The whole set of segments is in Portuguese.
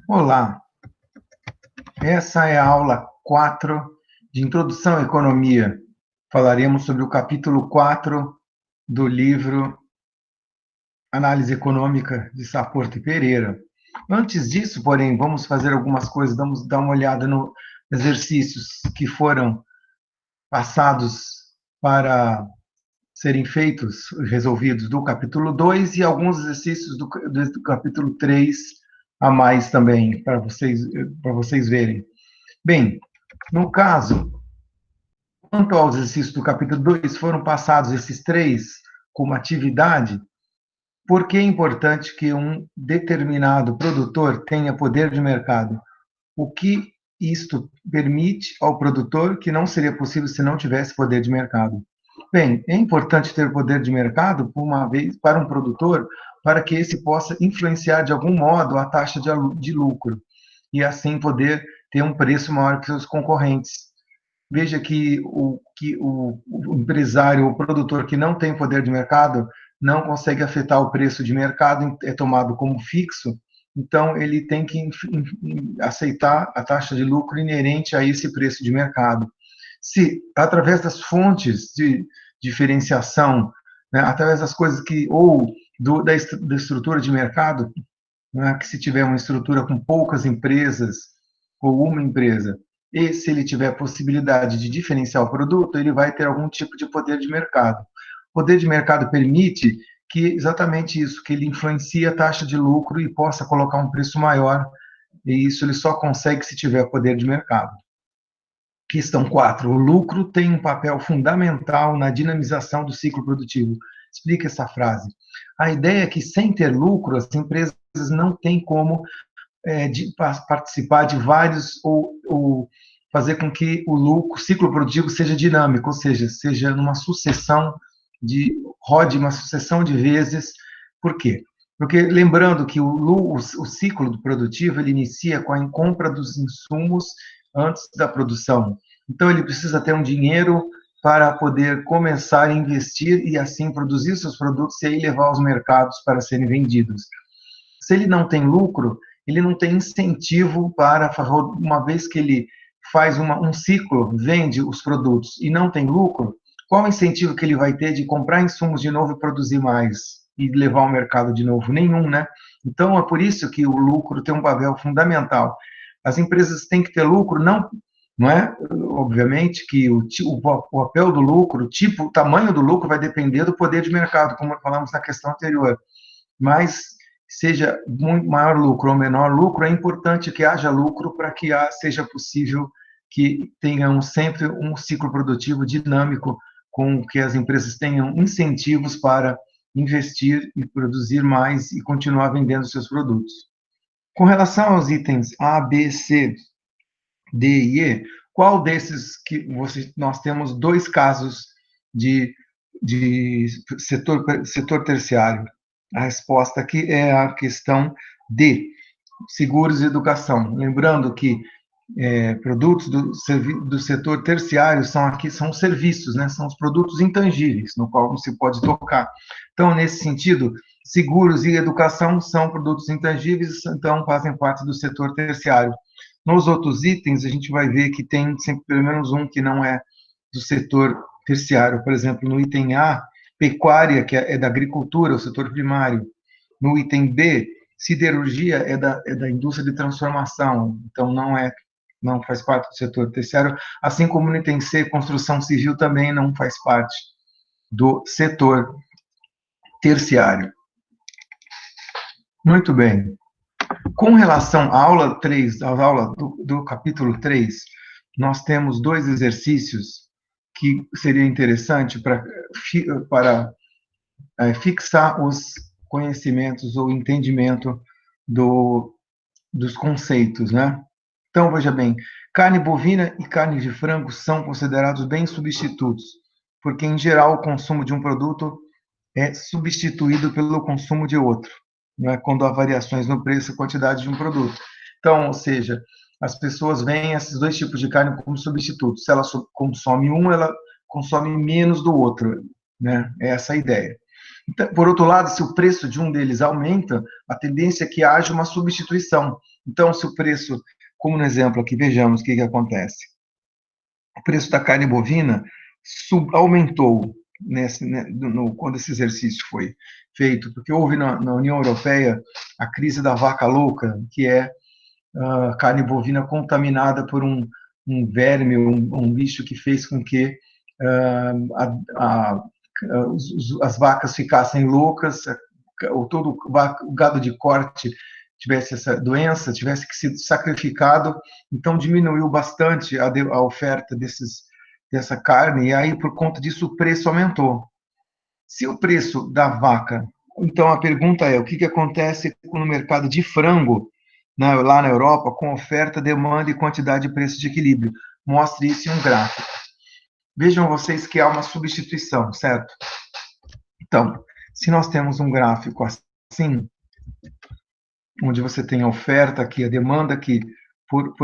Olá, essa é a aula 4 de Introdução à Economia. Falaremos sobre o capítulo 4 do livro Análise Econômica de Saporto e Pereira. Antes disso, porém, vamos fazer algumas coisas, vamos dar uma olhada nos exercícios que foram passados para serem feitos, resolvidos do capítulo 2 e alguns exercícios do capítulo 3 a mais também, para vocês verem. Bem, no caso, quanto aos exercícios do capítulo 2, foram passados esses três como atividade, porque é importante que um determinado produtor tenha poder de mercado. O que isto permite ao produtor que não seria possível se não tivesse poder de mercado. Bem, é importante ter poder de mercado, por uma vez, para um produtor, para que esse possa influenciar de algum modo a taxa de lucro e assim poder ter um preço maior que seus concorrentes. Veja que o empresário, o produtor que não tem poder de mercado, não consegue afetar o preço de mercado, é tomado como fixo, então ele tem que aceitar a taxa de lucro inerente a esse preço de mercado. Se, através das fontes de diferenciação, né, através das coisas que, ou da estrutura de mercado, né, que se tiver uma estrutura com poucas empresas, ou uma empresa, e se ele tiver possibilidade de diferenciar o produto, ele vai ter algum tipo de poder de mercado. O poder de mercado permite que exatamente isso, que ele influencie a taxa de lucro e possa colocar um preço maior, e isso ele só consegue se tiver poder de mercado. Questão 4. O lucro tem um papel fundamental na dinamização do ciclo produtivo. Explica essa frase. A ideia é que, sem ter lucro, as empresas não têm como participar de vários ou fazer com que o ciclo produtivo seja dinâmico, ou seja numa sucessão rode uma sucessão de vezes. Por quê? Porque lembrando que o ciclo produtivo ele inicia com a compra dos insumos antes da produção. Então ele precisa ter um dinheiro para poder começar a investir e assim produzir seus produtos e aí levar aos mercados para serem vendidos. Se ele não tem lucro, ele não tem incentivo para, uma vez que ele faz um ciclo, vende os produtos e não tem lucro, qual o incentivo que ele vai ter de comprar insumos de novo e produzir mais e levar ao mercado de novo? Nenhum, né? Então, é por isso que o lucro tem um papel fundamental. As empresas têm que ter lucro, não é? Obviamente que o papel do lucro, o tamanho do lucro vai depender do poder de mercado, como falamos na questão anterior. Mas seja muito maior lucro ou menor lucro, é importante que haja lucro para que seja possível que tenham sempre um ciclo produtivo dinâmico, com que as empresas tenham incentivos para investir e produzir mais e continuar vendendo seus produtos. Com relação aos itens A, B, C, D e E, qual desses que nós temos dois casos de setor terciário? A resposta aqui é a questão D, seguros e educação. Lembrando que produtos do setor terciário são serviços, né? São os produtos intangíveis, no qual você pode tocar. Então, nesse sentido, seguros e educação são produtos intangíveis, então fazem parte do setor terciário. Nos outros itens, a gente vai ver que tem sempre pelo menos um que não é do setor terciário. Por exemplo, no item A, pecuária, que é da agricultura, o setor primário. No item B, siderurgia é da indústria de transformação, então não faz parte do setor terciário, assim como no item C, construção civil também não faz parte do setor terciário. Muito bem. Com relação à aula 3, à aula do capítulo 3, nós temos dois exercícios que seria interessante para fixar os conhecimentos ou entendimento dos conceitos, né? Então, veja bem, carne bovina e carne de frango são considerados bens substitutos, porque, em geral, o consumo de um produto é substituído pelo consumo de outro, né, quando há variações no preço e quantidade de um produto. Então, ou seja, as pessoas veem esses dois tipos de carne como substitutos. Se ela consome um, ela consome menos do outro, né? É essa a ideia. Então, por outro lado, se o preço de um deles aumenta, a tendência é que haja uma substituição. Então, se o preço, como no exemplo aqui, vejamos o que acontece. O preço da carne bovina aumentou quando esse exercício foi feito, porque houve na União Europeia a crise da vaca louca, que é a carne bovina contaminada por um verme, um bicho que fez com que as vacas ficassem loucas, todo o gado de corte tivesse essa doença, tivesse que ser sacrificado, então diminuiu bastante a oferta dessa carne, e aí, por conta disso, o preço aumentou. Se o preço da vaca... Então, a pergunta é, o que acontece no mercado de frango, lá na Europa, com oferta, demanda e quantidade de preço de equilíbrio? Mostre isso em um gráfico. Vejam vocês que há uma substituição, certo? Então, se nós temos um gráfico assim, onde você tem a oferta aqui, a demanda aqui,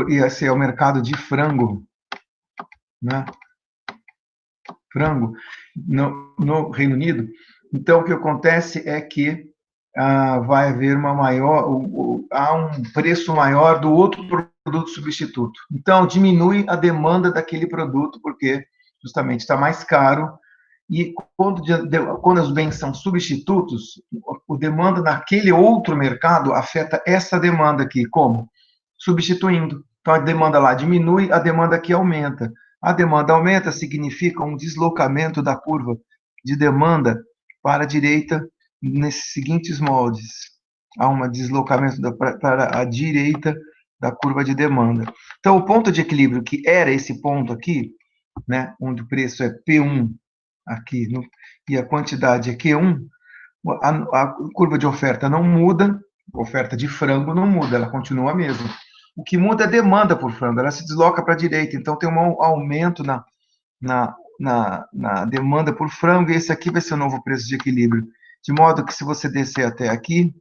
e esse é o mercado de frango, né? Frango, no Reino Unido. Então, o que acontece é que vai haver há um preço maior do outro produto substituto. Então, diminui a demanda daquele produto, porque justamente está mais caro, e quando os bens são substitutos, a demanda naquele outro mercado afeta essa demanda aqui. Como? Substituindo. Então, a demanda lá diminui, a demanda aqui aumenta. A demanda aumenta significa um deslocamento da curva de demanda para a direita nesses seguintes moldes. Há um deslocamento para a direita da curva de demanda. Então, o ponto de equilíbrio, que era esse ponto aqui, né, onde o preço é P1 aqui, e a quantidade é Q1, a curva de oferta não muda, a oferta de frango não muda, ela continua a mesma. O que muda é a demanda por frango, ela se desloca para a direita, então tem um aumento na demanda por frango, e esse aqui vai ser o novo preço de equilíbrio. De modo que, se você descer até aqui,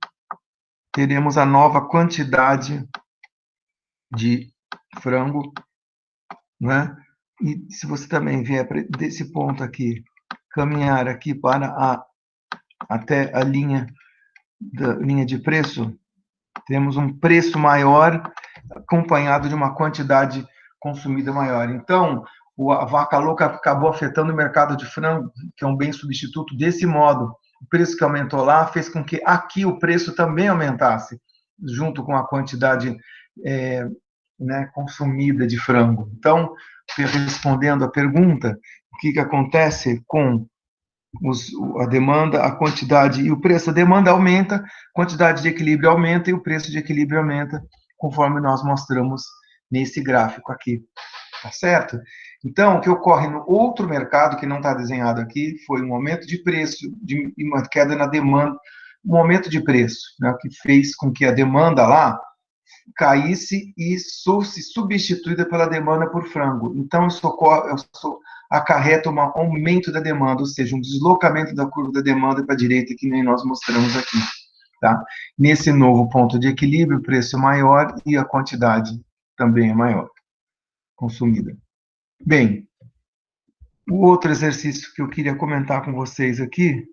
teremos a nova quantidade de frango, né? E se você também vier desse ponto aqui, caminhar aqui até a linha de preço, temos um preço maior acompanhado de uma quantidade consumida maior. Então, a vaca louca acabou afetando o mercado de frango, que é um bem substituto, desse modo. O preço que aumentou lá fez com que aqui o preço também aumentasse, junto com a quantidade consumida de frango. Então, respondendo à pergunta, o que acontece com a demanda, a quantidade e o preço? A demanda aumenta, a quantidade de equilíbrio aumenta e o preço de equilíbrio aumenta, conforme nós mostramos nesse gráfico aqui. Tá certo? Então, o que ocorre no outro mercado, que não está desenhado aqui, foi um aumento de preço e uma queda na demanda, um aumento de preço, né, que fez com que a demanda lá caísse e fosse substituída pela demanda por frango. Então, isso acarreta um aumento da demanda, ou seja, um deslocamento da curva da demanda para a direita, que nem nós mostramos aqui. Tá? Nesse novo ponto de equilíbrio, o preço é maior e a quantidade também é maior consumida. Bem, o outro exercício que eu queria comentar com vocês aqui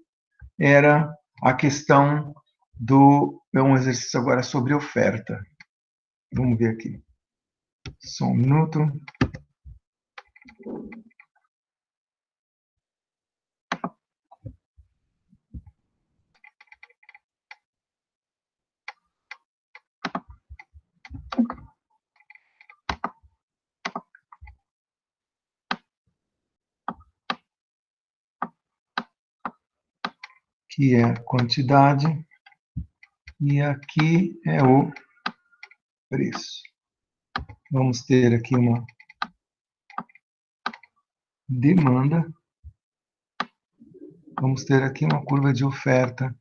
era a questão um exercício agora sobre oferta. Vamos ver aqui. Só um minuto. Que é a quantidade, e aqui é o preço. Vamos ter aqui uma demanda, vamos ter aqui uma curva de oferta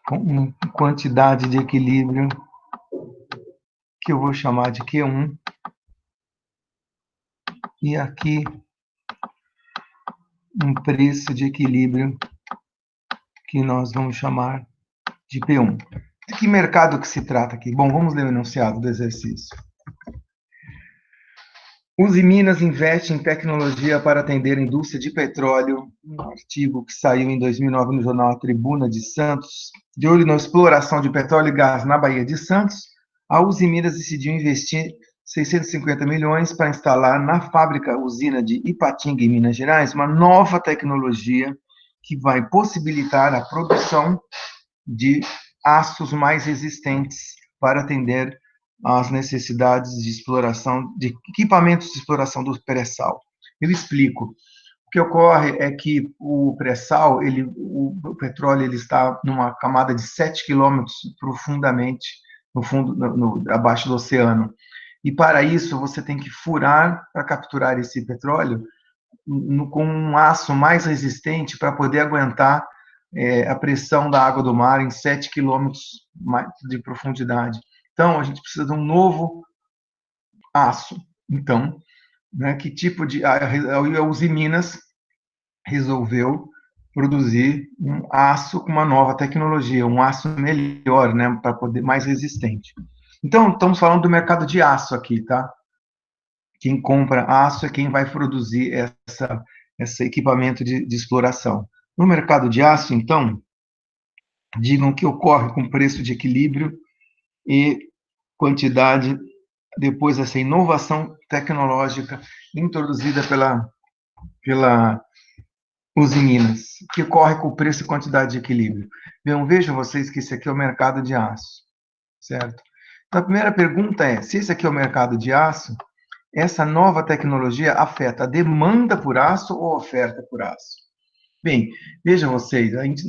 com uma quantidade de equilíbrio que eu vou chamar de Q1, e aqui um preço de equilíbrio que nós vamos chamar de P1. De que mercado que se trata aqui? Bom, vamos ler o enunciado do exercício. Usiminas investe em tecnologia para atender a indústria de petróleo. Um artigo que saiu em 2009 no jornal A Tribuna de Santos. De olho na exploração de petróleo e gás na Baía de Santos, a Usiminas decidiu investir 650 milhões para instalar na fábrica usina de Ipatinga, em Minas Gerais, uma nova tecnologia que vai possibilitar a produção de aços mais resistentes para atender às necessidades de exploração, de equipamentos de exploração do pré-sal. Eu explico. O que ocorre é que o pré-sal, o petróleo, ele está numa camada de 7 quilômetros profundamente no fundo, abaixo do oceano. E para isso você tem que furar para capturar esse petróleo com um aço mais resistente para poder aguentar a pressão da água do mar em 7 quilômetros de profundidade. Então, a gente precisa de um novo aço. Então, né, que tipo de... A Usiminas resolveu produzir um aço com uma nova tecnologia, um aço melhor, né, para poder mais resistente. Então, estamos falando do mercado de aço aqui, tá? Quem compra aço é quem vai produzir esse equipamento de exploração. No mercado de aço, então, digam que ocorre com preço de equilíbrio e quantidade depois dessa inovação tecnológica introduzida pela Usiminas, que ocorre com preço e quantidade de equilíbrio. Vejam vocês que esse aqui é o mercado de aço, certo? Então, a primeira pergunta é, se esse aqui é o mercado de aço, essa nova tecnologia afeta a demanda por aço ou a oferta por aço? Bem, vejam vocês, a gente,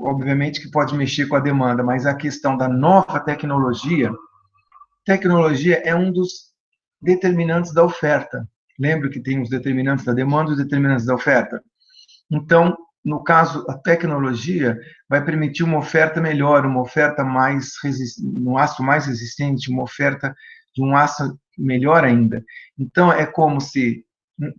obviamente que pode mexer com a demanda, mas a questão da nova tecnologia é um dos determinantes da oferta. Lembra que tem os determinantes da demanda e os determinantes da oferta? Então, no caso, a tecnologia vai permitir uma oferta melhor, uma oferta mais um aço mais resistente, uma oferta de um aço melhor ainda. Então, é como se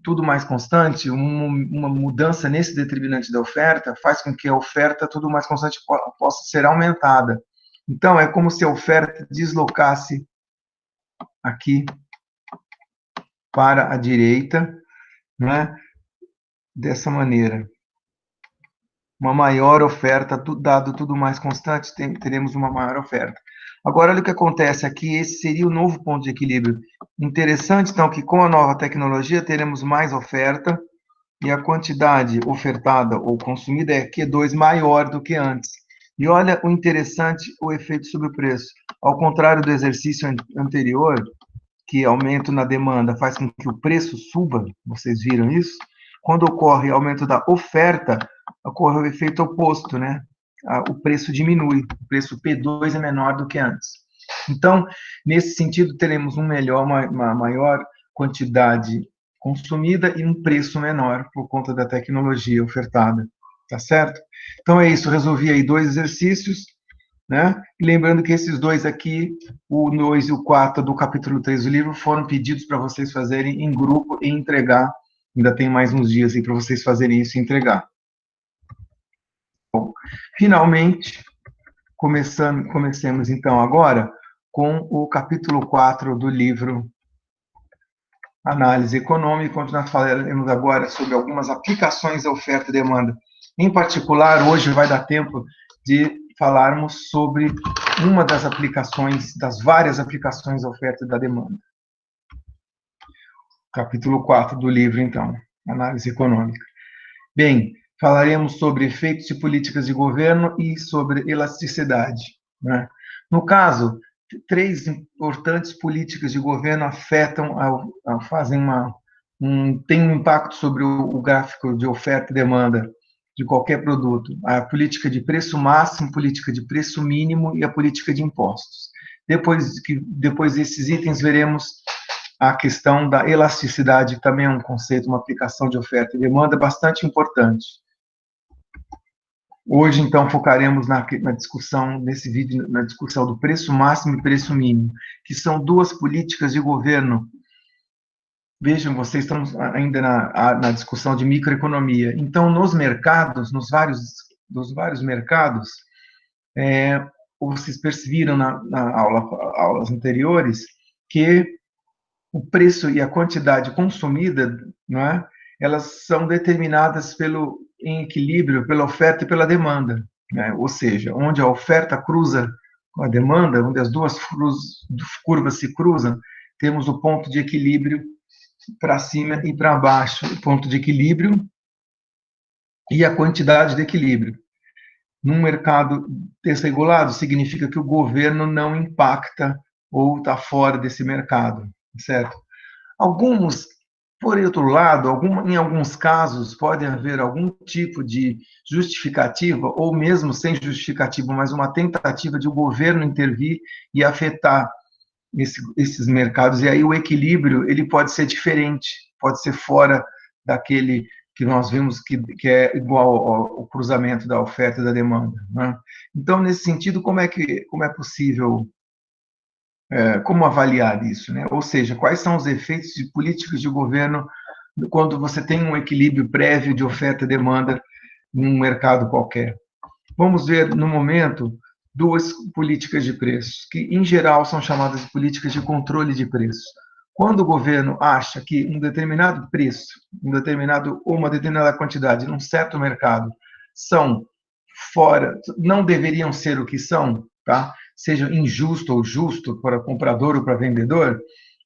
tudo mais constante, uma mudança nesse determinante da oferta faz com que a oferta tudo mais constante possa ser aumentada. Então, é como se a oferta deslocasse aqui para a direita, né? Dessa maneira. Uma maior oferta, dado tudo mais constante, teremos uma maior oferta. Agora, olha o que acontece aqui, esse seria o novo ponto de equilíbrio. Interessante, então, que com a nova tecnologia teremos mais oferta e a quantidade ofertada ou consumida é Q2 maior do que antes. E olha o interessante, o efeito sobre o preço. Ao contrário do exercício anterior, que aumento na demanda faz com que o preço suba, vocês viram isso? Quando ocorre aumento da oferta, ocorre o efeito oposto, né? O preço diminui, o preço P2 é menor do que antes. Então, nesse sentido, teremos uma maior quantidade consumida e um preço menor por conta da tecnologia ofertada, tá certo? Então é isso, resolvi aí 2 exercícios, né? E lembrando que esses dois aqui, o 2 e o 4 do capítulo 3 do livro, foram pedidos para vocês fazerem em grupo e entregar. Ainda tem mais uns dias aí para vocês fazerem isso e entregar. Bom, finalmente, comecemos então agora com o capítulo 4 do livro Análise Econômica, onde nós falaremos agora sobre algumas aplicações da oferta e demanda. Em particular, hoje vai dar tempo de falarmos sobre uma das aplicações, das várias aplicações da oferta e da demanda. Capítulo 4 do livro, então, Análise Econômica. Bem, falaremos sobre efeitos de políticas de governo e sobre elasticidade, né? No caso, 3 importantes políticas de governo afetam, tem um impacto sobre o gráfico de oferta e demanda de qualquer produto. A política de preço máximo, política de preço mínimo e a política de impostos. Depois desses itens, veremos a questão da elasticidade, que também é um conceito, uma aplicação de oferta e demanda bastante importante. Hoje, então, focaremos na discussão, nesse vídeo, na discussão do preço máximo e preço mínimo, que são duas políticas de governo. Vejam, vocês estão ainda na discussão de microeconomia. Então, nos mercados, nos vários mercados, vocês perceberam aulas anteriores que o preço e a quantidade consumida, não é? Elas são determinadas em equilíbrio pela oferta e pela demanda, né? Ou seja, onde a oferta cruza com a demanda, onde as duas curvas se cruzam, temos o ponto de equilíbrio para cima e para baixo, o ponto de equilíbrio e a quantidade de equilíbrio. Num mercado desregulado, significa que o governo não impacta ou está fora desse mercado, certo? Por outro lado, em alguns casos, pode haver algum tipo de justificativa, ou mesmo sem justificativa, mas uma tentativa de o governo intervir e afetar esses mercados, e aí o equilíbrio ele pode ser diferente, pode ser fora daquele que nós vimos que é igual ao cruzamento da oferta e da demanda, né? Então, nesse sentido, como é possível, como avaliar isso, né? Ou seja, quais são os efeitos de políticas de governo quando você tem um equilíbrio prévio de oferta e demanda num mercado qualquer? Vamos ver, no momento, duas políticas de preços, que, em geral, são chamadas de políticas de controle de preços. Quando o governo acha que um determinado preço, ou uma determinada quantidade, num certo mercado, são fora, não deveriam ser o que são, tá? Seja injusto ou justo para comprador ou para vendedor,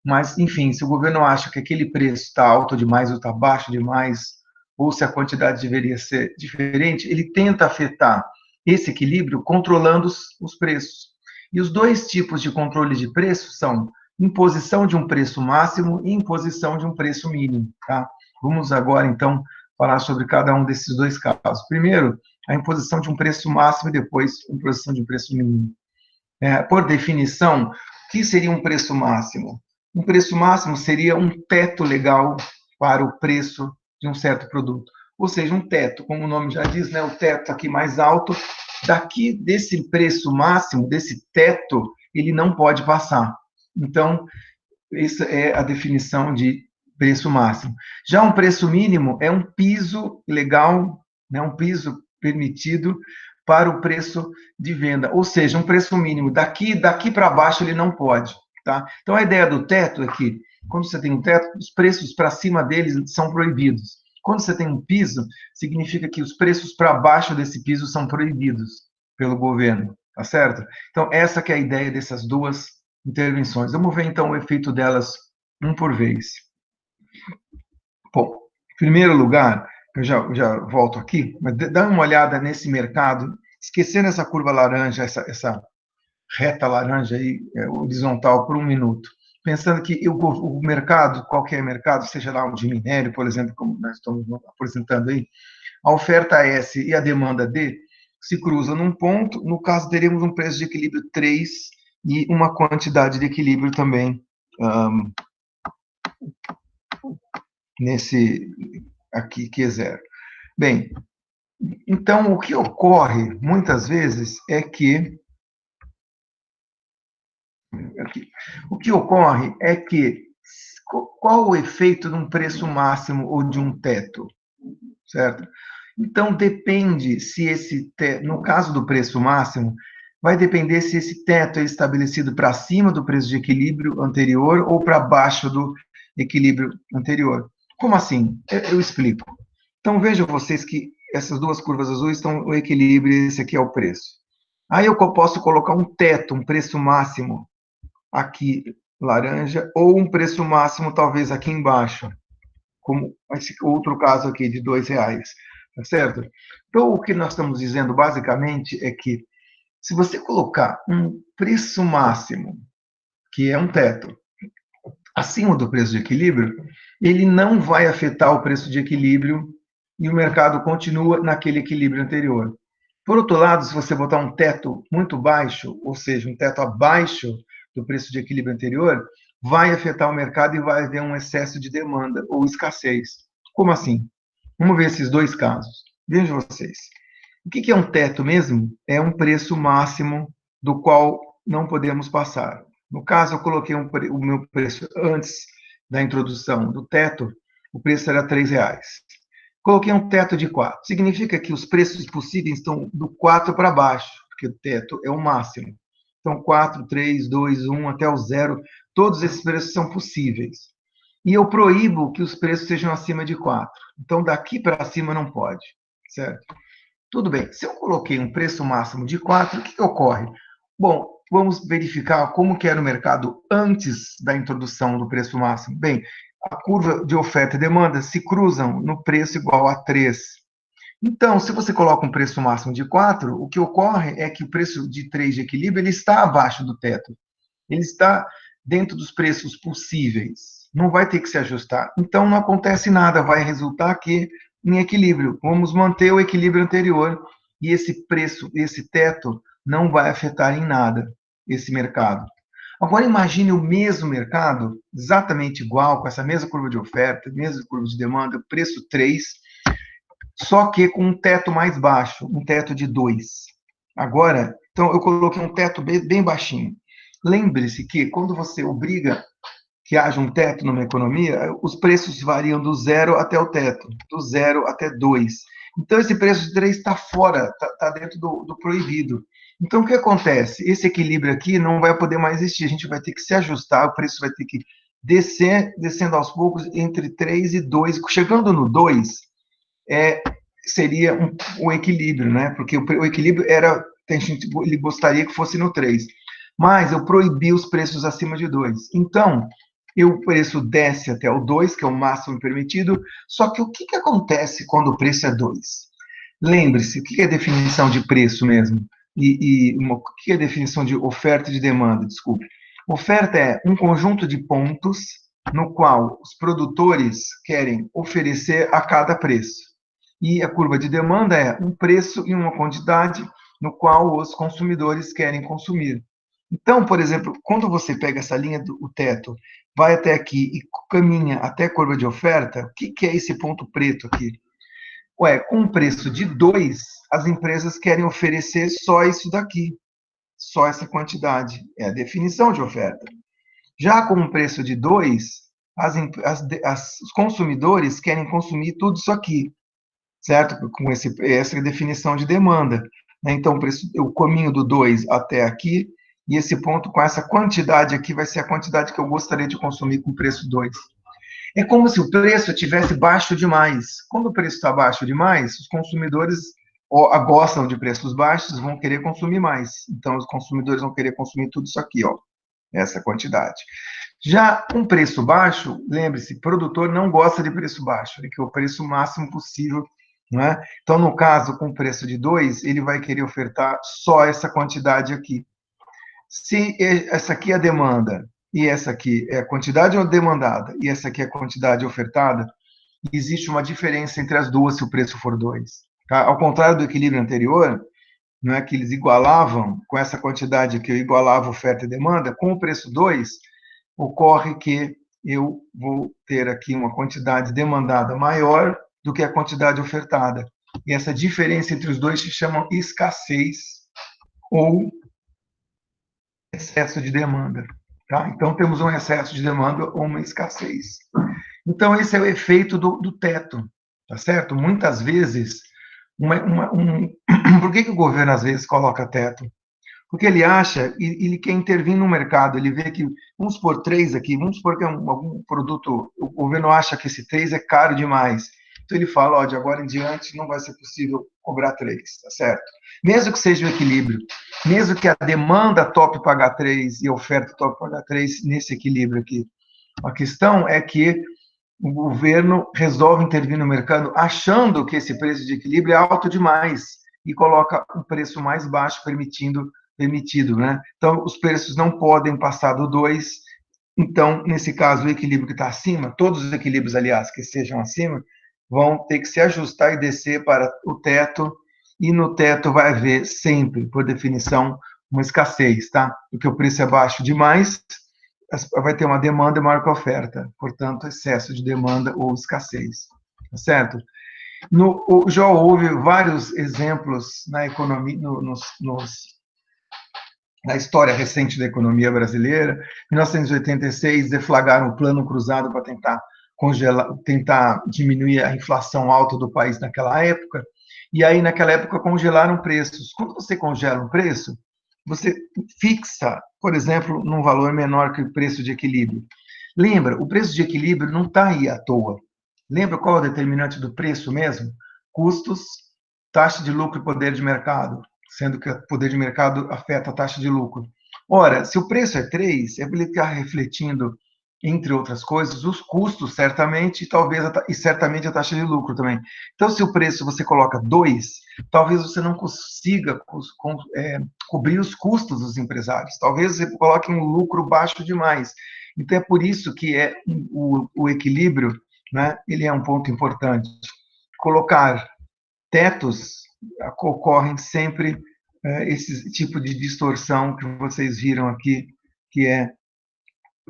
mas, enfim, se o governo acha que aquele preço está alto demais ou está baixo demais, ou se a quantidade deveria ser diferente, ele tenta afetar esse equilíbrio controlando os preços. E os dois tipos de controle de preço são imposição de um preço máximo e imposição de um preço mínimo, tá? Vamos agora, então, falar sobre cada um desses dois casos. Primeiro, a imposição de um preço máximo e depois a imposição de um preço mínimo. Por definição, o que seria um preço máximo? Um preço máximo seria um teto legal para o preço de um certo produto. Ou seja, um teto, como o nome já diz, né, o teto aqui mais alto, daqui desse preço máximo, desse teto, ele não pode passar. Então, essa é a definição de preço máximo. Já um preço mínimo é um piso legal, né, um piso permitido para o preço de venda, ou seja, um preço mínimo. Daqui para baixo ele não pode. Tá? Então, a ideia do teto é que, quando você tem um teto, os preços para cima deles são proibidos. Quando você tem um piso, significa que os preços para baixo desse piso são proibidos pelo governo, tá certo? Então, essa que é a ideia dessas duas intervenções. Vamos ver, então, o efeito delas um por vez. Bom, em primeiro lugar, eu já volto aqui, mas dá uma olhada nesse mercado, esquecendo essa curva laranja, essa reta laranja aí, horizontal, por um minuto. Pensando que o mercado, qualquer mercado, seja lá um de minério, por exemplo, como nós estamos apresentando aí, a oferta S e a demanda D se cruzam num ponto, no caso, teremos um preço de equilíbrio 3 e uma quantidade de equilíbrio também nesse aqui, que é zero. Bem, então, o que ocorre, muitas vezes, é que o que ocorre é que qual o efeito de um preço máximo ou de um teto, certo? Então, depende se esse teto, no caso do preço máximo, vai depender se esse teto é estabelecido para cima do preço de equilíbrio anterior ou para baixo do equilíbrio anterior. Como assim? Eu explico. Então, vejam vocês que essas duas curvas azuis estão o equilíbrio e esse aqui é o preço. Aí eu posso colocar um teto, um preço máximo aqui, laranja, ou um preço máximo talvez aqui embaixo, como esse outro caso aqui de R$2, tá certo? Então, o que nós estamos dizendo basicamente é que se você colocar um preço máximo, que é um teto, acima do preço de equilíbrio, ele não vai afetar o preço de equilíbrio e o mercado continua naquele equilíbrio anterior. Por outro lado, se você botar um teto muito baixo, ou seja, um teto abaixo do preço de equilíbrio anterior, vai afetar o mercado e vai haver um excesso de demanda ou escassez. Como assim? Vamos ver esses dois casos. Vejam vocês. O que é um teto mesmo? É um preço máximo do qual não podemos passar. No caso, eu coloquei o meu preço antes da introdução do teto, o preço era R$3. Coloquei um teto de 4. Significa que os preços possíveis estão do 4 para baixo, porque o teto é o máximo. Então, 4, 3, 2, 1, até o 0 Todos esses preços são possíveis. E eu proíbo que os preços sejam acima de 4. Então, daqui para cima não pode, certo? Tudo bem. Se eu coloquei um preço máximo de 4, o que ocorre? Bom, vamos verificar como que era o mercado antes da introdução do preço máximo. Bem, a curva de oferta e demanda se cruzam no preço igual a 3. Então, se você coloca um preço máximo de 4, o que ocorre é que o preço de 3 de equilíbrio ele está abaixo do teto. Ele está dentro dos preços possíveis. Não vai ter que se ajustar. Então, não acontece nada, vai resultar aqui em equilíbrio. Vamos manter o equilíbrio anterior e esse preço, esse teto, não vai afetar em nada esse mercado. Agora, imagine o mesmo mercado, exatamente igual, com essa mesma curva de oferta, mesma curva de demanda, preço 3, só que com um teto mais baixo, um teto de 2. Agora, então, eu coloquei um teto bem baixinho. Lembre-se que quando você obriga que haja um teto numa economia, os preços variam do 0 até o teto, do 0 até 2. Então, esse preço de 3 está fora, está dentro do proibido. Então, o que acontece? Esse equilíbrio aqui não vai poder mais existir, a gente vai ter que se ajustar, o preço vai ter que descer, descendo aos poucos, entre 3 e 2. Chegando no 2, seria um equilíbrio, né? Porque o equilíbrio era, ele gostaria que fosse no 3. Mas eu proibi os preços acima de 2. Então, o preço desce até o 2, que é o máximo permitido, só que o que acontece quando o preço é 2? Lembre-se, o que é definição de preço mesmo? O que é definição de oferta e de demanda? Desculpe. Oferta é um conjunto de pontos no qual os produtores querem oferecer a cada preço. E a curva de demanda é um preço e uma quantidade no qual os consumidores querem consumir. Então, por exemplo, quando você pega essa linha do teto, vai até aqui e caminha até a curva de oferta, o que é esse ponto preto aqui? Ué, com um preço de 2, as empresas querem oferecer só isso daqui, só essa quantidade. É a definição de oferta. Já com um preço de 2, os consumidores querem consumir tudo isso aqui, certo? Com essa definição de demanda. Então, o caminho do 2 até aqui, e esse ponto com essa quantidade aqui vai ser a quantidade que eu gostaria de consumir com o preço 2. É como se o preço estivesse baixo demais. Quando o preço está baixo demais, os consumidores gostam de preços baixos, vão querer consumir mais. Então, os consumidores vão querer consumir tudo isso aqui, ó, essa quantidade. Já um preço baixo, lembre-se, produtor não gosta de preço baixo, ele quer o preço máximo possível, não é? Então, no caso, com preço de 2, ele vai querer ofertar só essa quantidade aqui. Se essa aqui é a demanda e essa aqui é a quantidade demandada e essa aqui é a quantidade ofertada, existe uma diferença entre as duas se o preço for 2. Tá? Ao contrário do equilíbrio anterior, não é que eles igualavam, com essa quantidade que eu igualava oferta e demanda, com o preço 2, ocorre que eu vou ter aqui uma quantidade demandada maior do que a quantidade ofertada. E essa diferença entre os dois se chama escassez ou excesso de demanda. Tá? Então, temos um excesso de demanda ou uma escassez. Então, esse é o efeito do teto, tá certo? Muitas vezes, por que o governo, às vezes, coloca teto? Porque ele acha, ele quer intervir no mercado, ele vê que, vamos supor 3 aqui, vamos supor que algum produto, o governo acha que esse 3 é caro demais. Então ele fala, ó, de agora em diante não vai ser possível cobrar 3, tá certo? Mesmo que seja o equilíbrio, mesmo que a demanda tope pagar 3 e a oferta tope pagar 3 nesse equilíbrio aqui. A questão é que o governo resolve intervir no mercado achando que esse preço de equilíbrio é alto demais e coloca um preço mais baixo, permitido, né? Então, os preços não podem passar do 2. Então, nesse caso, o equilíbrio que está acima, todos os equilíbrios, aliás, que estejam acima, vão ter que se ajustar e descer para o teto, e no teto vai haver sempre, por definição, uma escassez, tá? Porque o preço é baixo demais, vai ter uma demanda maior que a oferta, portanto, excesso de demanda ou escassez, tá certo? Já houve vários exemplos na economia, na história recente da economia brasileira. Em 1986, deflagraram o Plano Cruzado para tentar diminuir a inflação alta do país naquela época, e aí, naquela época, congelaram preços. Quando você congela um preço, você fixa, por exemplo, num valor menor que o preço de equilíbrio. Lembra, o preço de equilíbrio não está aí à toa. Lembra qual é o determinante do preço mesmo? Custos, taxa de lucro e poder de mercado, sendo que o poder de mercado afeta a taxa de lucro. Ora, se o preço é 3, é porque ele está refletindo, entre outras coisas, os custos, certamente, e certamente a taxa de lucro também. Então, se o preço você coloca 2, talvez você não consiga cobrir os custos dos empresários. Talvez você coloque um lucro baixo demais. Então, é por isso que o equilíbrio, né, ele é um ponto importante. Colocar tetos ocorrem sempre esse tipo de distorção que vocês viram aqui, que é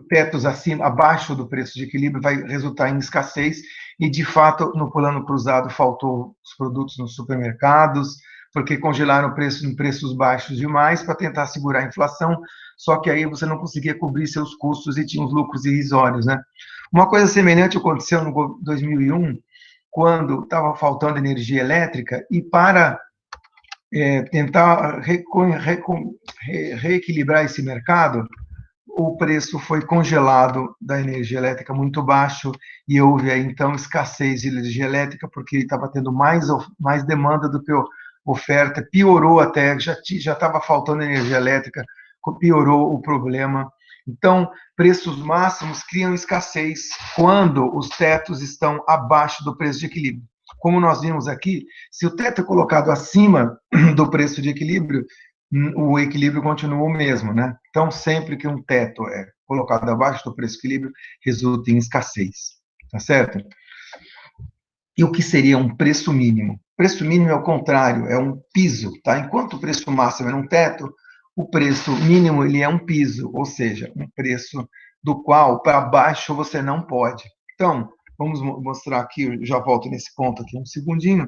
tetos acima, abaixo do preço de equilíbrio, vai resultar em escassez, e de fato, no plano cruzado, faltou os produtos nos supermercados, porque congelaram o preço em preços baixos demais para tentar segurar a inflação, só que aí você não conseguia cobrir seus custos e tinha os lucros irrisórios, né? Uma coisa semelhante aconteceu no 2001, quando estava faltando energia elétrica, e para tentar reequilibrar esse mercado, o preço foi congelado da energia elétrica muito baixo e houve aí, então, escassez de energia elétrica, porque estava tendo mais demanda do que oferta, piorou até, já estava faltando energia elétrica, piorou o problema. Então, preços máximos criam escassez quando os tetos estão abaixo do preço de equilíbrio. Como nós vimos aqui, se o teto é colocado acima do preço de equilíbrio, o equilíbrio continua o mesmo, né? Então, sempre que um teto é colocado abaixo do preço de equilíbrio, resulta em escassez, tá certo? E o que seria um preço mínimo? Preço mínimo é o contrário, é um piso, tá? Enquanto o preço máximo é um teto, o preço mínimo ele é um piso, ou seja, um preço do qual para baixo você não pode. Então, vamos mostrar aqui, eu já volto nesse ponto aqui um segundinho,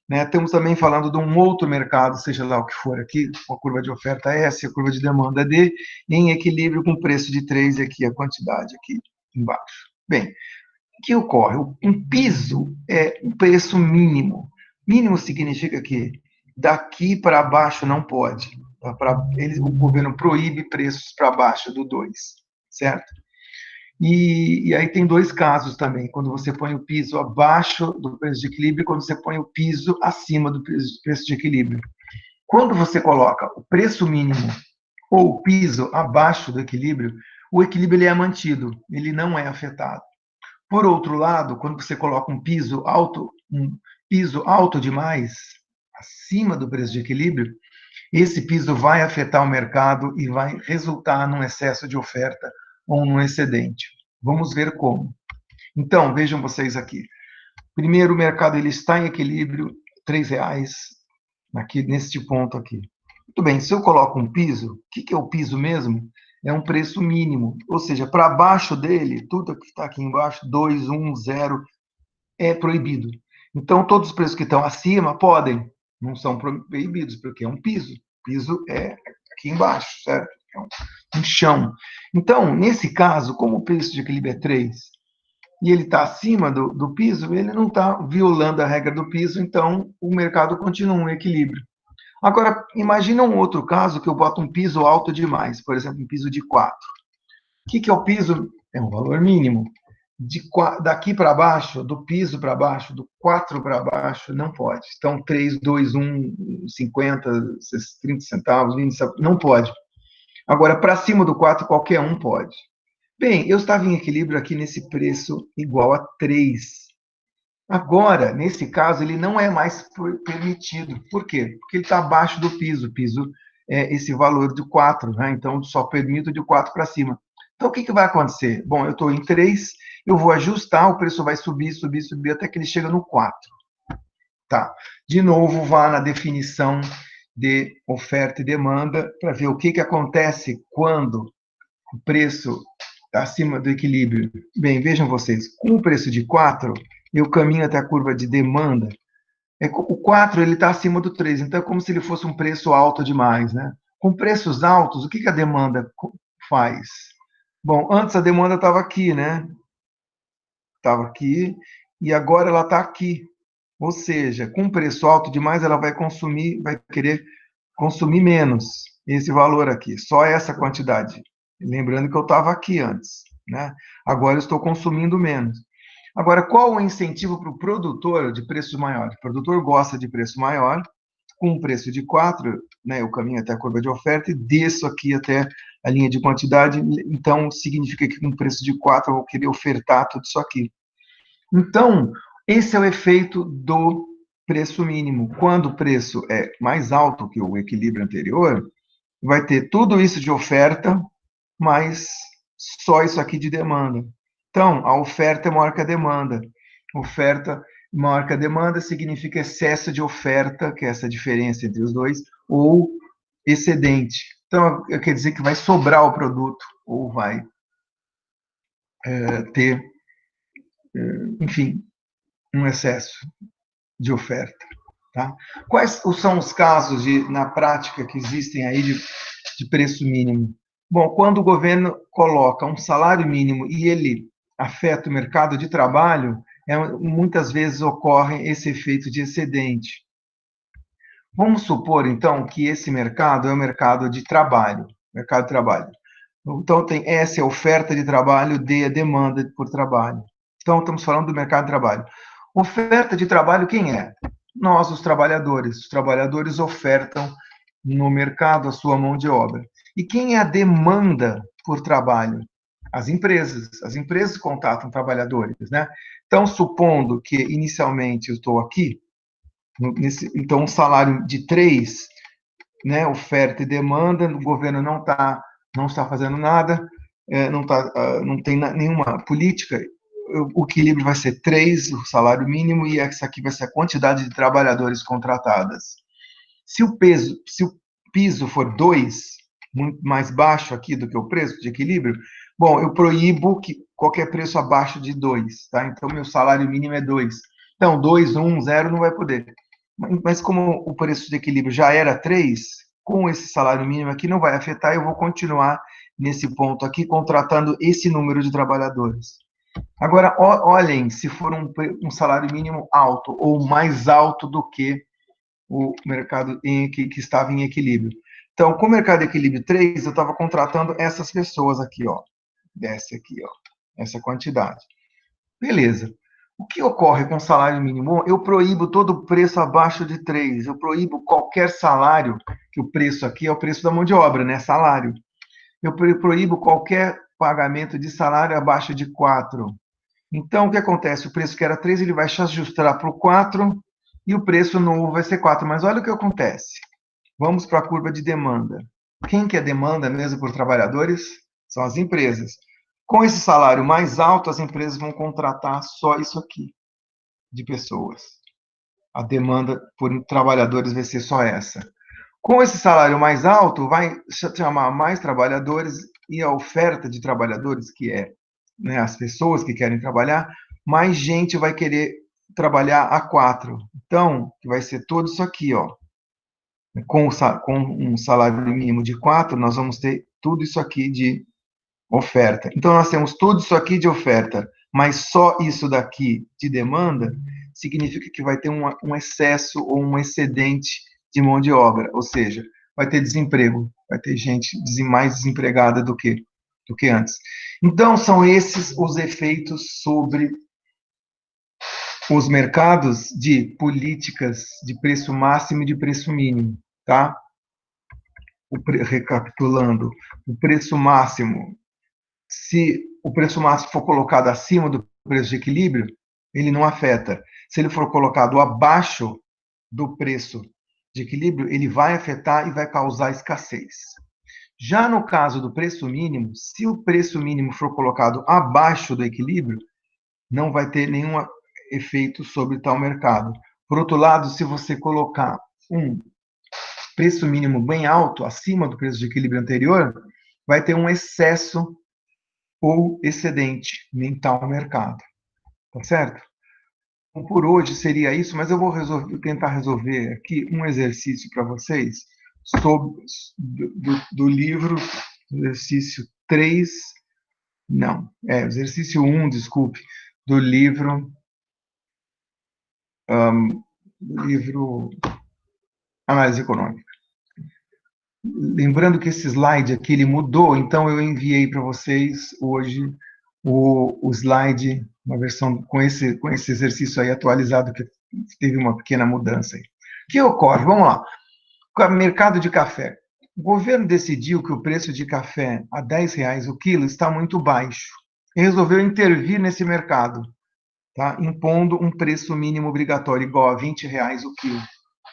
né? Estamos também falando de um outro mercado, seja lá o que for aqui, a curva de oferta é S, a curva de demanda é D, em equilíbrio com preço de 3 e aqui a quantidade aqui embaixo. Bem, o que ocorre? Um piso é um preço mínimo. Mínimo significa que daqui para baixo não pode. O governo proíbe preços para baixo do 2, certo? E aí tem dois casos também, quando você põe o piso abaixo do preço de equilíbrio e quando você põe o piso acima do preço de equilíbrio. Quando você coloca o preço mínimo ou o piso abaixo do equilíbrio, o equilíbrio ele é mantido, ele não é afetado. Por outro lado, quando você coloca um piso alto demais, acima do preço de equilíbrio, esse piso vai afetar o mercado e vai resultar num excesso de oferta ou num excedente. Vamos ver como. Então, vejam vocês aqui. Primeiro, o mercado ele está em equilíbrio, R$ 3 aqui neste ponto aqui. Muito bem, se eu coloco um piso, o que é o piso mesmo? É um preço mínimo, ou seja, para baixo dele, tudo que está aqui embaixo, 2, 1, 0, é proibido. Então, todos os preços que estão acima podem, não são proibidos, porque é um piso. Piso é aqui embaixo, certo? É um chão. Então, nesse caso, como o preço de equilíbrio é 3 e ele está acima do piso, ele não está violando a regra do piso, então o mercado continua em equilíbrio. Agora, imagina um outro caso que eu boto um piso alto demais, por exemplo, um piso de 4. O que é o piso? É um valor mínimo. Daqui para baixo, do piso para baixo, do 4 para baixo, não pode. Então, 3, 2, 1, 50, 30 centavos, 20 centavos, não pode. Agora, para cima do 4, qualquer um pode. Bem, eu estava em equilíbrio aqui nesse preço igual a 3. Agora, nesse caso, ele não é mais permitido. Por quê? Porque ele está abaixo do piso. O piso é esse valor de 4, né? Então, só permito de 4 para cima. Então, o que vai acontecer? Bom, eu estou em 3, eu vou ajustar, o preço vai subir, subir, subir, até que ele chega no 4. Tá. De novo, vá na definição de oferta e demanda para ver o que acontece quando o preço está acima do equilíbrio. Bem, vejam vocês, com o preço de 4, eu caminho até a curva de demanda. O 4 ele está acima do 3, então é como se ele fosse um preço alto demais, né? Com preços altos, o que a demanda faz? Bom, antes a demanda estava aqui, né? Estava aqui, e agora ela está aqui. Ou seja, com preço alto demais, ela vai querer consumir menos. esse valor aqui, só essa quantidade. Lembrando que eu estava aqui antes, né? Agora eu estou consumindo menos. Agora, qual o incentivo para o produtor de preços maiores? O produtor gosta de preço maior, com um preço de 4, né, eu caminho até a curva de oferta e desço aqui até a linha de quantidade, então significa que com um preço de 4 eu vou querer ofertar tudo isso aqui. Então, esse é o efeito do preço mínimo. Quando o preço é mais alto que o equilíbrio anterior, vai ter tudo isso de oferta, mas só isso aqui de demanda. Então, a oferta é maior que a demanda. Oferta maior que a demanda significa excesso de oferta, que é essa diferença entre os dois, ou excedente. Então, quer dizer que vai sobrar o produto, ou vai ter, enfim, um excesso de oferta. Tá? Quais são os casos, na prática, que existem aí de preço mínimo? Bom, quando o governo coloca um salário mínimo e ele afeta o mercado de trabalho, muitas vezes ocorre esse efeito de excedente. Vamos supor, então, que esse mercado é o mercado de trabalho. Mercado de trabalho. Então, tem S, a oferta de trabalho, D, a demanda por trabalho. Então, estamos falando do mercado de trabalho. Oferta de trabalho, quem é? Nós, os trabalhadores. Os trabalhadores ofertam no mercado a sua mão de obra. E quem é a demanda por trabalho? As empresas. As empresas contratam trabalhadores, né? Então, supondo que inicialmente eu estou aqui, então um salário de 3, né, oferta e demanda, o governo não está fazendo nada, não tem nenhuma política, o equilíbrio vai ser 3, o salário mínimo, e essa aqui vai ser a quantidade de trabalhadores contratadas. Se o piso for 2, muito mais baixo aqui do que o preço de equilíbrio, bom, eu proíbo que qualquer preço abaixo de 2, tá? Então, meu salário mínimo é 2. Então, 2, 1, 0 não vai poder. Mas como o preço de equilíbrio já era 3, com esse salário mínimo aqui não vai afetar, eu vou continuar nesse ponto aqui, contratando esse número de trabalhadores. Agora, olhem, se for um salário mínimo alto, ou mais alto do que o mercado que estava em equilíbrio. Então, com o mercado em equilíbrio 3, eu estava contratando essas pessoas aqui, ó. Desce aqui, ó. Essa quantidade. Beleza. O que ocorre com o salário mínimo? Eu proíbo todo o preço abaixo de 3. Eu proíbo qualquer salário, que o preço aqui é o preço da mão de obra, né? Salário. Eu proíbo qualquer pagamento de salário abaixo de 4. Então, o que acontece? O preço que era 3, ele vai se ajustar para o 4 e o preço novo vai ser 4. Mas olha o que acontece. Vamos para a curva de demanda. Quem que é demanda mesmo por trabalhadores? São as empresas. Com esse salário mais alto, as empresas vão contratar só isso aqui de pessoas. A demanda por trabalhadores vai ser só essa. Com esse salário mais alto, vai chamar mais trabalhadores e a oferta de trabalhadores, que é, né, as pessoas que querem trabalhar, mais gente vai querer trabalhar a 4. Então, vai ser tudo isso aqui, ó. Com um salário mínimo de 4, nós vamos ter tudo isso aqui de oferta. Então, nós temos tudo isso aqui de oferta, mas só isso daqui de demanda, significa que vai ter um excesso ou um excedente de mão de obra, ou seja, vai ter desemprego, vai ter gente mais desempregada do que antes. Então, são esses os efeitos sobre os mercados de políticas de preço máximo e de preço mínimo, tá? Recapitulando, o preço máximo, se o preço máximo for colocado acima do preço de equilíbrio, ele não afeta. Se ele for colocado abaixo do preço de equilíbrio, ele vai afetar e vai causar escassez. Já no caso do preço mínimo, se o preço mínimo for colocado abaixo do equilíbrio, não vai ter nenhum efeito sobre tal mercado. Por outro lado, se você colocar um preço mínimo bem alto, acima do preço de equilíbrio anterior, vai ter um excesso ou excedente em tal mercado. Tá certo? Então, por hoje seria isso, mas eu vou tentar resolver aqui um exercício para vocês sobre, do livro, exercício 3, não, exercício 1, desculpe, do livro, livro Análise Econômica. lembrando que esse slide aqui ele mudou, então eu enviei para vocês hoje o slide, uma versão com esse exercício aí atualizado, que teve uma pequena mudança aí. O que ocorre? Vamos lá. Mercado de café. O governo decidiu que o preço de café a R$ 10 o quilo está muito baixo e resolveu intervir nesse mercado, tá? Impondo um preço mínimo obrigatório igual a R$ 20 o quilo,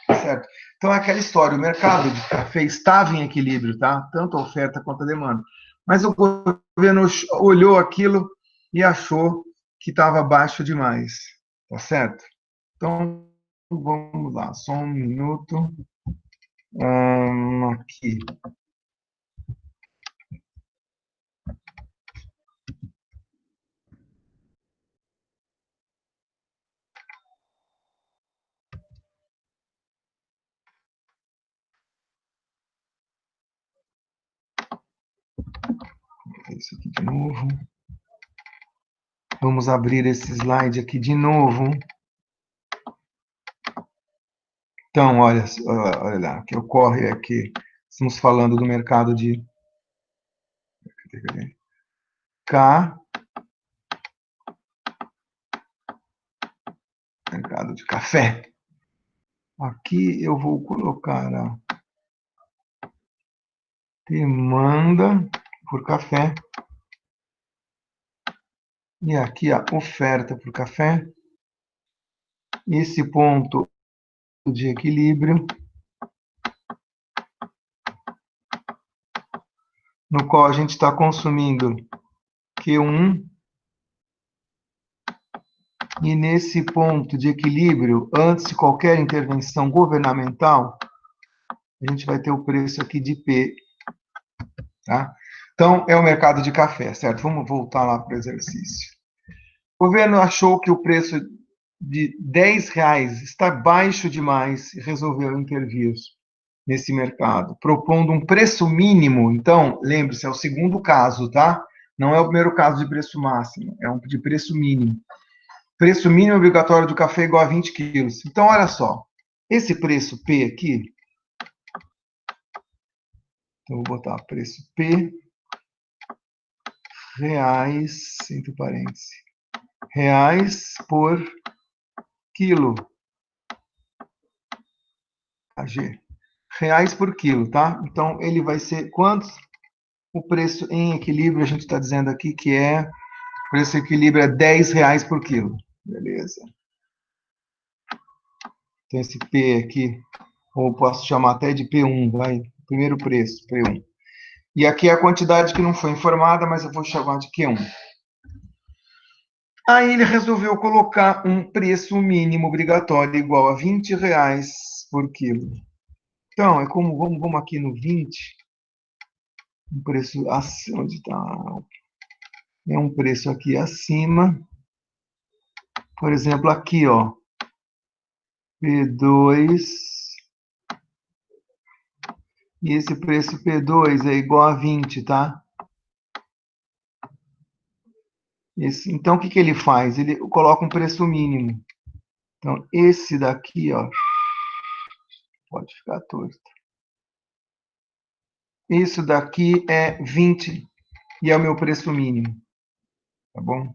certo? Então é aquela história, o mercado de café estava em equilíbrio, tá? Tanto a oferta quanto a demanda. Mas o governo olhou aquilo e achou que estava baixo demais, tá certo? Então, vamos lá, só um minuto. Aqui. Isso aqui de novo. Vamos abrir esse slide aqui de novo. Então, olha lá, o que ocorre é que estamos falando do mercado de K, mercado de café. Aqui eu vou colocar a demanda por café e aqui a oferta por café. Esse ponto de equilíbrio, no qual a gente está consumindo Q1, e nesse ponto de equilíbrio, antes de qualquer intervenção governamental, a gente vai ter o preço aqui de P, tá? Então, é o mercado de café, certo? Vamos voltar lá para o exercício. O governo achou que o preço de R$ 10 está baixo demais e resolveu intervir nesse mercado, propondo um preço mínimo. Então, lembre-se, é o segundo caso, tá? Não é o primeiro caso de preço máximo, é um de preço mínimo. Preço mínimo obrigatório do café igual a 20 quilos. Então, olha só, esse preço P aqui, então vou botar preço P, reais, entre parênteses, reais por quilo, AG. Reais por quilo, tá? Então, ele vai ser quantos? O preço em equilíbrio, a gente está dizendo aqui que o preço em equilíbrio é R$ 10 por quilo. Beleza. Então, esse P aqui, ou posso chamar até de P1, vai. Primeiro preço, P1. E aqui é a quantidade que não foi informada, mas eu vou chamar de Q1. Aí ele resolveu colocar um preço mínimo obrigatório igual a R$ 20 por quilo. Então, é como, vamos aqui no 20, um preço, onde está? É um preço aqui acima. Por exemplo, aqui, ó, P2, e esse preço P2 é igual a 20, tá? Então, o que ele faz? Ele coloca um preço mínimo. Então, esse daqui, ó, pode ficar torto. Isso daqui é 20 e é o meu preço mínimo, tá bom?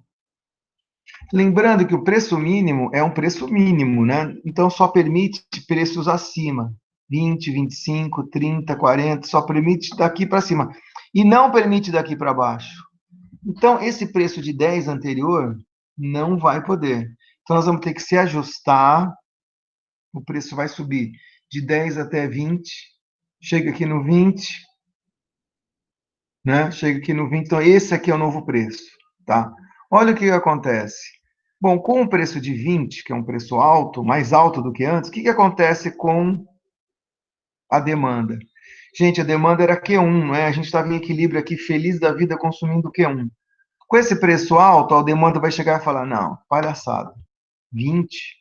Lembrando que o preço mínimo é um preço mínimo, né? Então, só permite preços acima. 20, 25, 30, 40, só permite daqui para cima. E não permite daqui para baixo. Então, esse preço de 10 anterior não vai poder. Então, nós vamos ter que se ajustar. O preço vai subir de 10 até 20. Chega aqui no 20. Né? Chega aqui no 20. Então, esse aqui é o novo preço. Tá? Olha o que acontece. Bom, com o preço de 20, que é um preço alto, mais alto do que antes, o que acontece com a demanda? Gente, a demanda era Q1, não é? A gente estava em equilíbrio aqui, feliz da vida, consumindo Q1. Com esse preço alto, a demanda vai chegar e falar, não, palhaçada, 20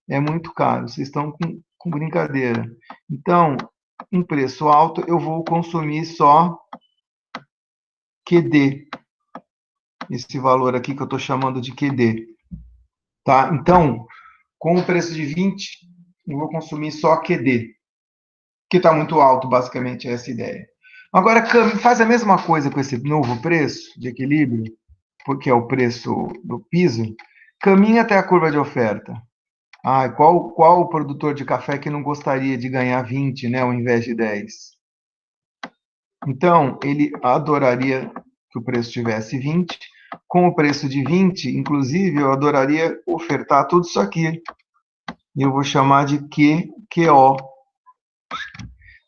é muito caro, vocês estão com brincadeira. Então, em preço alto, eu vou consumir só QD, esse valor aqui que eu estou chamando de QD. Tá? Então, com o preço de 20, eu vou consumir só QD. que está muito alto, basicamente, é essa ideia. Agora, faz a mesma coisa com esse novo preço de equilíbrio, porque é o preço do piso, caminha até a curva de oferta. Ah, qual o produtor de café que não gostaria de ganhar 20, né, ao invés de 10? Então, ele adoraria que o preço tivesse 20. Com o preço de 20, inclusive, eu adoraria ofertar tudo isso aqui. E eu vou chamar de QO.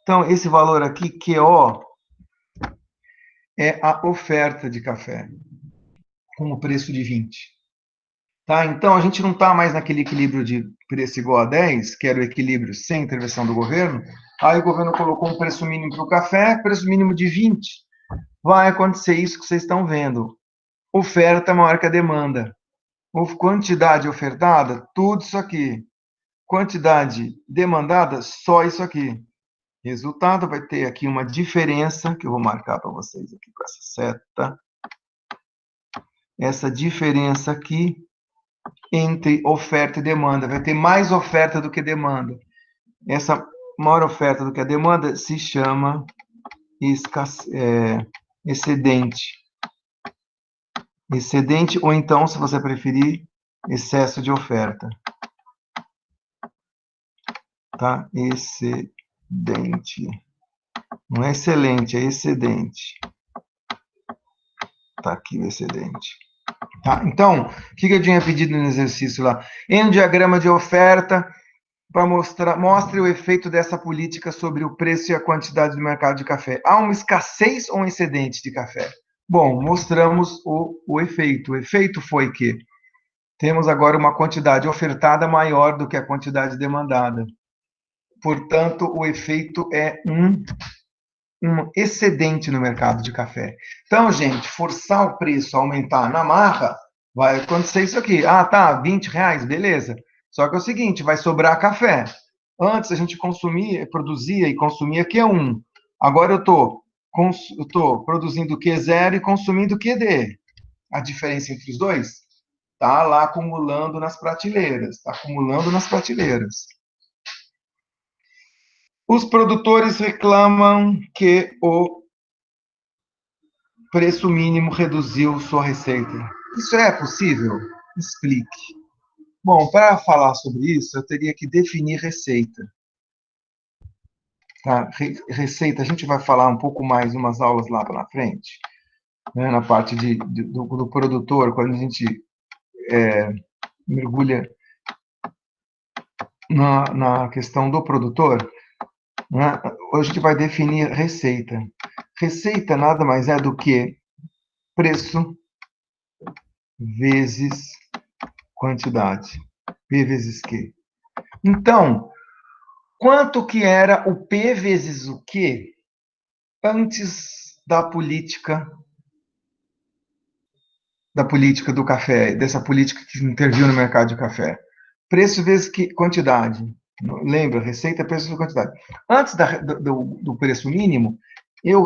Então, esse valor aqui, QO, é a oferta de café, com o preço de 20. Tá? Então, a gente não está mais naquele equilíbrio de preço igual a 10, que era o equilíbrio sem intervenção do governo. Aí o governo colocou um preço mínimo para o café, preço mínimo de 20. Vai acontecer isso que vocês estão vendo. Oferta maior que a demanda. Quantidade ofertada, tudo isso aqui. Quantidade demandada, só isso aqui. Resultado vai ter aqui uma diferença, que eu vou marcar para vocês aqui com essa seta. Essa diferença aqui entre oferta e demanda. Vai ter mais oferta do que demanda. Essa maior oferta do que a demanda se chama excedente. Excedente, ou então, se você preferir, excesso de oferta. Tá? Excedente. Não é excelente, é excedente. Tá aqui o excedente. Tá? Então, o que eu tinha pedido no exercício lá? Em um diagrama de oferta, para mostre o efeito dessa política sobre o preço e a quantidade do mercado de café. Há uma escassez ou um excedente de café? Bom, mostramos o efeito. O efeito foi que temos agora uma quantidade ofertada maior do que a quantidade demandada. Portanto, o efeito é um excedente no mercado de café. Então, gente, forçar o preço a aumentar na marra, vai acontecer isso aqui. Ah, tá, R$ 20, beleza. Só que é o seguinte, vai sobrar café. Antes a gente produzia e consumia Q1. Agora eu estou produzindo Q0 e consumindo QD. A diferença entre os dois está lá acumulando nas prateleiras. Está acumulando nas prateleiras. Os produtores reclamam que o preço mínimo reduziu sua receita. Isso é possível? Explique. Bom, para falar sobre isso, eu teria que definir receita. Tá? Receita, a gente vai falar um pouco mais umas aulas lá para frente, né? Na parte do produtor, quando a gente mergulha na questão do produtor, né? Hoje a gente vai definir receita. Receita nada mais é do que preço vezes quantidade. P vezes Q. Então, quanto que era o P vezes o Q antes da política do café, dessa política que interviu no mercado de café? Preço vezes quantidade. Lembra? Receita, preço vezes quantidade. Antes do preço mínimo,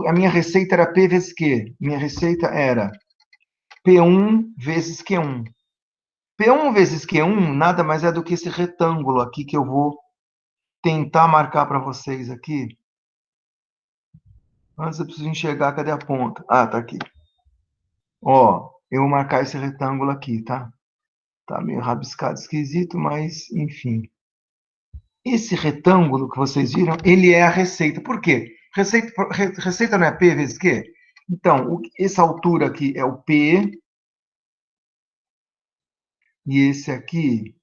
a minha receita era P vezes Q. Minha receita era P1 vezes Q1. P1 vezes Q1 nada mais é do que esse retângulo aqui que eu vou tentar marcar para vocês aqui. Antes eu preciso enxergar, cadê a ponta? Ah, tá aqui. Ó, eu vou marcar esse retângulo aqui, tá? Tá meio rabiscado, esquisito, mas enfim. Esse retângulo que vocês viram, ele é a receita. Por quê? Receita não é P vezes Q? Então, essa altura aqui é o P. E esse aqui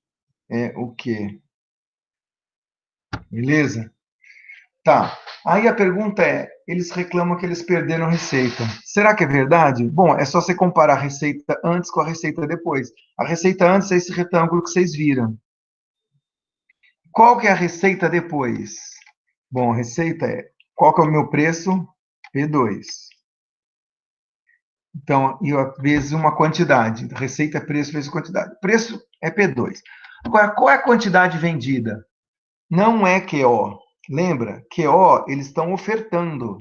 é o Q. Beleza? Tá. Aí a pergunta é, eles reclamam que eles perderam receita. Será que é verdade? Bom, é só você comparar a receita antes com a receita depois. A receita antes é esse retângulo que vocês viram. Qual que é a receita depois? Bom, a receita é, qual que é o meu preço? P2. Então, vezes uma quantidade. Receita é preço vezes quantidade. Preço é P2. Agora, qual é a quantidade vendida? Não é QO. Lembra? QO, eles estão ofertando.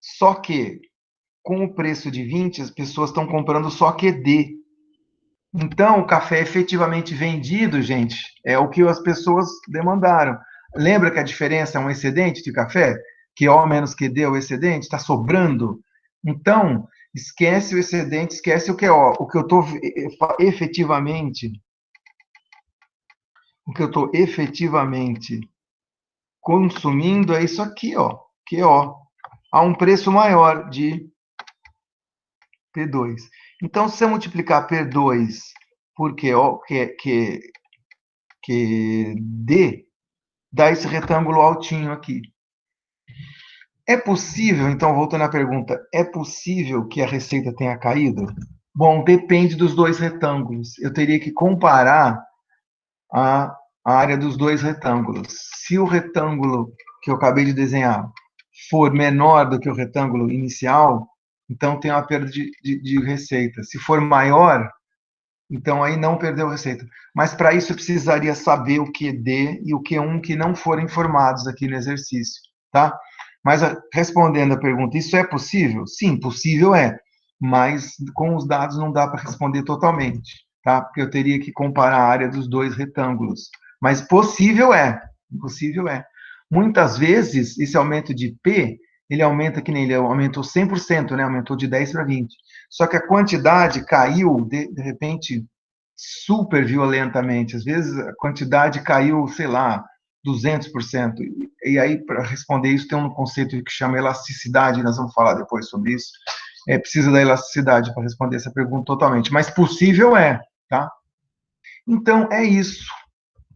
Só que, com o preço de 20, as pessoas estão comprando só QD. Então, o café efetivamente vendido, gente, é o que as pessoas demandaram. Lembra que a diferença é um excedente de café? QO menos QD é o excedente, está sobrando. Então, esquece o excedente, esquece o QO. O que eu estou efetivamente consumindo é isso aqui, ó, QO, a um preço maior de P2. Então, se eu multiplicar P2 por QO, que D, dá esse retângulo altinho aqui. É possível, então, voltando à pergunta, é possível que a receita tenha caído? Bom, depende dos dois retângulos. Eu teria que comparar a área dos dois retângulos. Se o retângulo que eu acabei de desenhar for menor do que o retângulo inicial, então tem uma perda de receita. Se for maior, então aí não perdeu receita. Mas para isso eu precisaria saber o QD e o Q1 que não foram informados aqui no exercício, tá? Mas respondendo a pergunta, isso é possível? Sim, possível é, mas com os dados não dá para responder totalmente, tá? Porque eu teria que comparar a área dos dois retângulos. Mas possível é. Muitas vezes, esse aumento de P, ele aumenta que nem ele aumentou 100%, né? Aumentou de 10 para 20. Só que a quantidade caiu, de repente, super violentamente. Às vezes a quantidade caiu, sei lá, 200%. E aí, para responder isso, tem um conceito que chama elasticidade, nós vamos falar depois sobre isso. Precisa da elasticidade para responder essa pergunta totalmente. Mas possível é, tá? Então, é isso.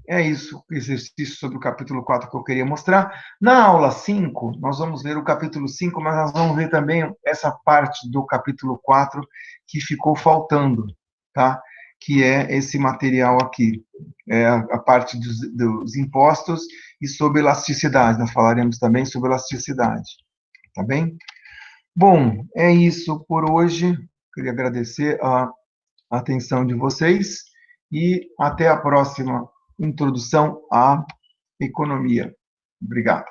É isso, o exercício sobre o capítulo 4 que eu queria mostrar. Na aula 5, nós vamos ver o capítulo 5, mas nós vamos ver também essa parte do capítulo 4 que ficou faltando, tá? Que é esse material aqui, a parte dos impostos e sobre elasticidade. Nós falaremos também sobre elasticidade, tá bem? Bom, é isso por hoje. Queria agradecer a atenção de vocês e até a próxima introdução à economia. Obrigado.